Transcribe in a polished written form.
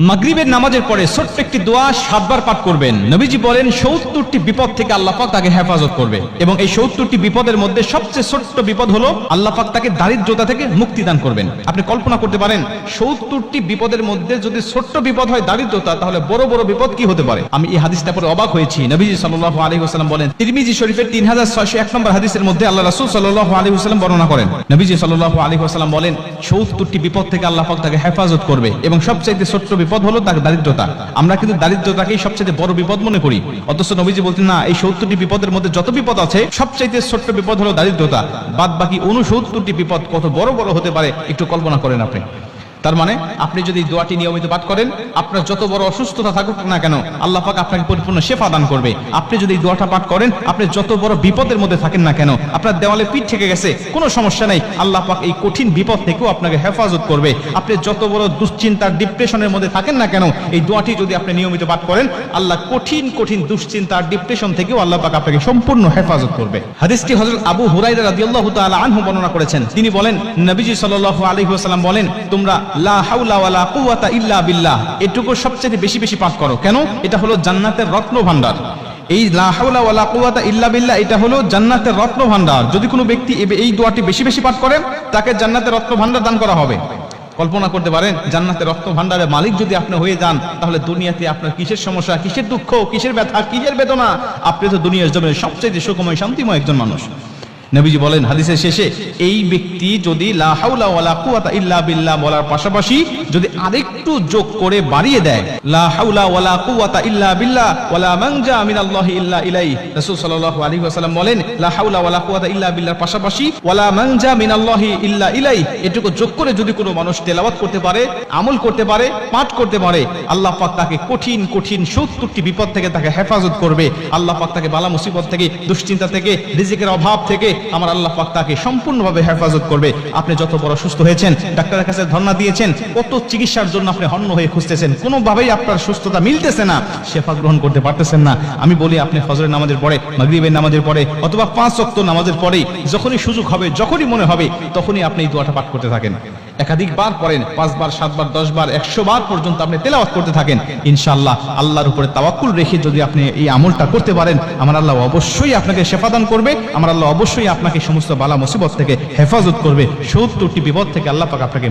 মাগরিবের নামাজের পরে ছোট্ট একটি দোয়া 7 বার পাঠ করবেন। নবীজি বলেন 70টি বিপদ থেকে আল্লাহ পাক তাকে হেফাজত করবে, এবং এই 70টি বিপদের মধ্যে সবচেয়ে ছোট্ট বিপদ হলো আল্লাহ পাক তাকে দারিদ্রতা থেকে মুক্তি দান করবেন। আপনি কল্পনা করতে পারেন 70টি বিপদের মধ্যে যদি ছোট্ট বিপদ হয় দারিদ্রতা, তাহলে বড় বড় বিপদ কি হতে পারে। আমি এই হাদিসটা পড়ে অবাক হয়েছি। নবীজি সাল্লাল্লাহু আলাইহি ওয়াসাল্লাম বলেন, তিরমিজি শরীফের 3601 নম্বর হাদিসের মধ্যে আল্লাহ রাসূল সাল্লাল্লাহু আলাইহি ওয়াসাল্লাম বর্ণনা করেন, নবীজি সাল্লাল্লাহু আলাইহি ওয়াসাল্লাম বলেন 70টি বিপদ থেকে আল্লাহ পাক তাকে হেফাজত করবে, এবং সবচেয়ে ছোট্ট বিপদ হলো তার দারিদ্রতা। আমরা কিন্তু দারিদ্রতাকেই সবচেয়ে বড় বিপদ মনে করি, অথচ নবীজি বলতেন না, এই 70টি বিপদের মধ্যে যত বিপদ আছে সবচেয়ে ছোট্ট বিপদ হলো দারিদ্রতা। বাদ বাকি 69টি বিপদ কত বড় বড় হতে পারে একটু কল্পনা করেন আপনি। তার মানে আপনি যদি দোয়াটি নিয়মিত পাঠ করেন, আপনার যত বড় অসুস্থতা থাকুক না কেন আল্লাহ পাক আপনাকে পরিপূর্ণ শেফা দান করবে। আপনি যদি এই দোয়াটা পাঠ করেন, আপনি যত বড় বিপদের মধ্যে থাকেন না কেন, আপনার দেওয়ালে পিঠ থেকে গেছে কোনো সমস্যা নাই, আল্লাহ পাক এই কঠিন বিপদ থেকেও আপনাকে হেফাজত করবে। আপনি যত বড় দুশ্চিন্তার ডিপ্রেশনের মধ্যে থাকেন না কেন, এই দোয়াটি যদি আপনি নিয়মিত পাঠ করেন, আল্লাহ কঠিন কঠিন দুশ্চিন্তার ডিপ্রেশন থেকেও আল্লাহ পাক আপনাকে সম্পূর্ণ হেফাজত করবে। হাদিসটি হযরত আবু হুরায়রা রাদিয়াল্লাহু তাআলা আনহু বর্ণনা করেছেন। তিনি বলেন, নবীজি সাল্লাল্লাহু আলাইহি ওয়াসাল্লাম বলেন, তোমরা লা হাওলা ওয়ালা কুওয়াতা ইল্লা বিল্লাহ এটুকু সবচেয়ে বেশি বেশি পাঠ করো। কেন? এটা হলো জান্নাতের রত্ন ভান্ডার। এই লা হাওলা ওয়ালা কুওয়াতা ইল্লা বিল্লাহ এটা হলো জান্নাতের রত্ন ভান্ডার। যদি কোনো ব্যক্তি এই দোয়াটি বেশি বেশি পাঠ করেন, তাকে জান্নাতের রত্ন ভান্ডার দান করা হবে। কল্পনা করতে পারেন, জান্নাতের রত্ন ভান্ডারের মালিক যদি আপনি হয়ে যান, তাহলে দুনিয়াতে আপনার কিসের সমস্যা, কিসের দুঃখ, কিসের ব্যথা, কিসের বেদনা, আপনি তো দুনিয়ার জমিনে সবচেয়ে সুখময় শান্তিময় একজন মানুষ। নবীজি বলেন হাদিসের শেষে, এই ব্যক্তি যদি লা হাওলা ওয়ালা কুওয়াতা ইল্লা বিল্লাহ বলার পাশাপাশি যদি আরেকটু যোগ করে বাড়িয়ে দেয়, লা হাওলা ওয়ালা কুওয়াতা ইল্লা বিল্লাহ ওয়ালা মানজা মিনাল্লাহি ইল্লা ইলাইহি, রাসূল সাল্লাল্লাহু আলাইহি ওয়াসাল্লাম বলেন লা হাওলা ওয়ালা কুওয়াতা ইল্লা বিল্লাহর পাশাপাশি ওয়ালা মানজা মিনাল্লাহি ইল্লা ইলাইহি এটুকু যোগ করে যদি কোনো মানুষ তেলাওয়াত করতে পারে, আমল করতে পারে, পাঠ করতে পারে, আল্লাহ পাক তাকে কঠিন কঠিন 70টি বিপদ থেকে তাকে হেফাজত করবে। আল্লাহ পাক তাকে বালা মুসিবত থেকে, দুশ্চিন্তা থেকে, রিজিকের অভাব থেকে আমার আল্লাহ পাক তাকে সম্পূর্ণভাবে হেফাজত করবে। আপনি যত বড় অসুস্থ হয়েছেন, ডাক্তারের কাছে ধর্ণা দিয়েছেন, কত চিকিৎসার জন্য আপনি হন্য হয়ে খুঁজতেছেন, কোনোভাবেই আপনার সুস্থতা মিলতেছে না, শেফা গ্রহণ করতে পারতেছেন না, আমি বলি আপনি ফজরের নামাজের পরে, মাগরিবের নামাজের পরে, অথবা 5 ওয়াক্ত নামাজের পরে যখনই সুযোগ হবে, যখনই মনে হবে, তখনই আপনি এই দোয়াটা পাঠ করতে থাকেন। একাধিকবার পড়েন, 5 বার, 7 বার, 10 বার, 100 বার পর্যন্ত আপনি তেলাওয়াত করতে থাকেন। ইনশাআল্লাহ আল্লাহর উপরে তাওয়াক্কুল রেখে যদি আপনি এই আমলটা করতে পারেন, আমার আল্লাহ অবশ্যই আপনাকে শেফা দান করবে। আমার আল্লাহ অবশ্যই আপনাকে সমস্ত বালা মুসিবত থেকে হেফাজত করবে। 70টি বিপদ থেকে আল্লাহ পাক আপনাকে